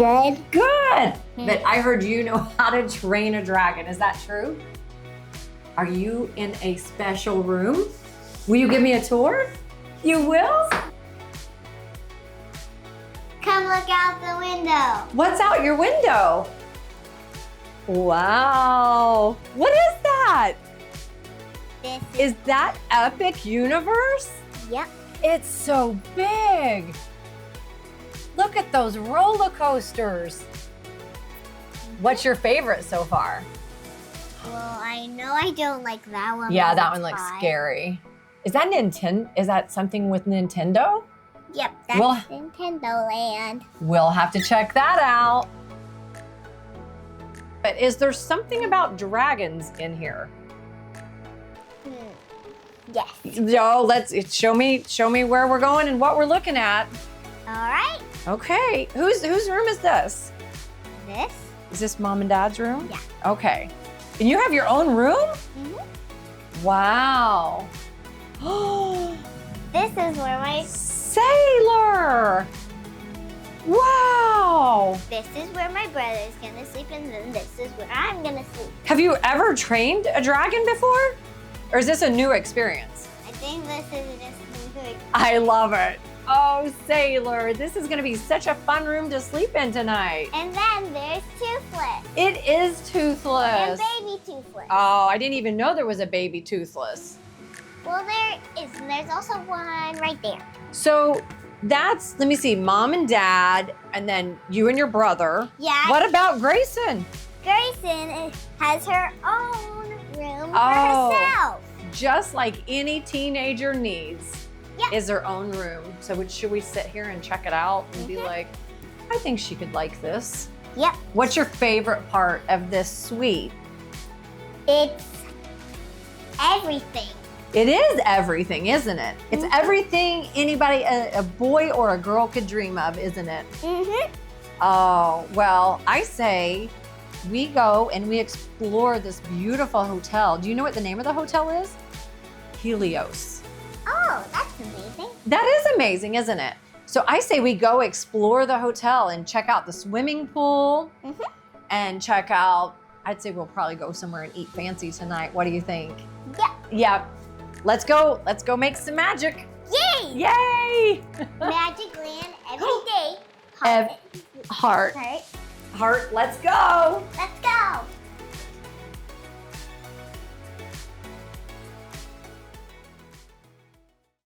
Good. Good. But I heard you know how to train a dragon. Is that true? Are you in a special room? Will you give me a tour? You will? Come look out the window. What's out your window? Wow. What is that? This Is that Epic Universe? Yep. It's so big. Look at those roller coasters. What's your favorite so far? Well, I know I don't like that one. Yeah, because that it's one looks high. scary. Is that Nintendo? Is that something with Nintendo? Yep, that's Well- Nintendo Land. We'll have to check that out. But is there something about dragons in here? Yes. No, show me where we're going and what we're looking at. All right. Okay, whose room is this? This. Is this Mom and Dad's room? Yeah. Okay. And you have your own room? Mm-hmm. Wow. This is where my. Sailor! Wow! This is where my brother is gonna sleep, and then this is where I'm gonna sleep. Have you ever trained a dragon before? Or is this a new experience? I think this is just good. I love it. Oh, Sailor, this is gonna be such a fun room to sleep in tonight. And then there's Toothless. It is Toothless. And Baby Toothless. Oh, I didn't even know there was a baby Toothless. Well, there is, and there's also one right there. So that's, let me see, Mom and Dad, and then you and your brother. Yeah. What about Grayson? Grayson has her own room Oh. for herself. Just like any teenager needs, Yep. is their own room. So should we sit here and check it out and be like, I think she could like this. Yep. What's your favorite part of this suite? It's everything. It is everything, isn't it? It's everything anybody, a boy or a girl could dream of, isn't it? Mm-hmm. Oh, well, I say we go and we explore this beautiful hotel. Do you know what the name of the hotel is? Helios. Oh, that's amazing. That is amazing, isn't it? So I say we go explore the hotel and check out the swimming pool and check out, I'd say we'll probably go somewhere and eat fancy tonight. What do you think? Yeah. Yeah. Let's go make some magic. Yay! Yay! Magic Land every day. Heart, Heart. heart, let's go. Let's